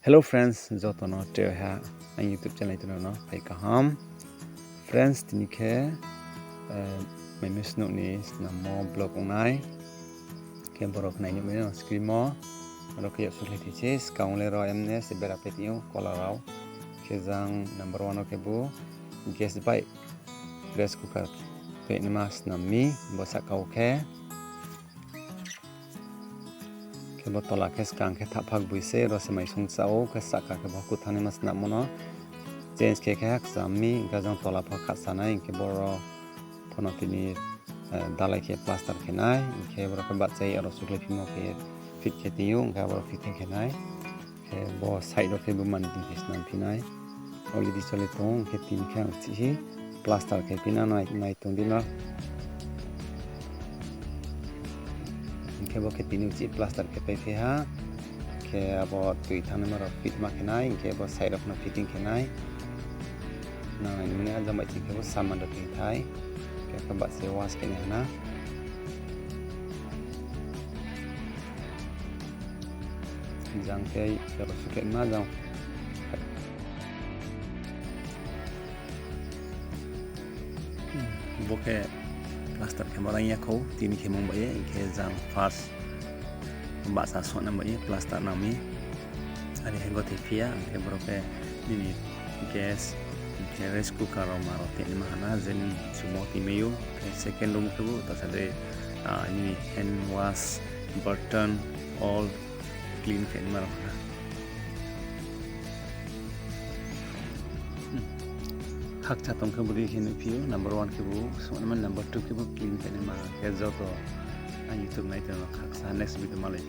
Hello friends, jotono teo ha ang YouTube channel itu no pai kaham friends tini ke mai mesno ni namo blog unai ke borok nai ni no screen mo ro ke yaksuthai tiche kaung le ro emne se bera petiu kolarau ke jang number 1 ke bu gas by rice cooker pe ni mas nammi bosak kau ke botola ke skang ke tapak buise ro semai sung sao ke saka ke boku thane mas namono change ke hak sami gajang tola pa khasana ke boro phono tini dalai ke plaster ke nai ke boro ke batsai aro sukle phimo ke fit ke tiu ga boro fit ke nai ke bo side ke bu man di nan pinai oli di sole tong ke tin ke chi plaster ke pina nai tong dina ke bo ke tini uci plaster ke pe ha ke abo tui thane maro fit ma ke nai ke bo side of na fitting ke nai na ini mene aja mai ke bo saman do thai ke ba se was ke na jang ke ro suke ma jang bo ke plaster ke marang ya ko tini ke mong baye ke jang fast ba sa so na baye plaster nami ani hengo te pia ke bro ke ini gas ke rice cooker maro te ni mahana zen sumo ti meyo ke second room ke bu ta sade ini hand wash button all clean ke ni maro hak chatong ke buri ke ni pio number 1 ke bu so number 2 ke bu clean ke ni ma ke joto YouTube nai te hak sa next video malai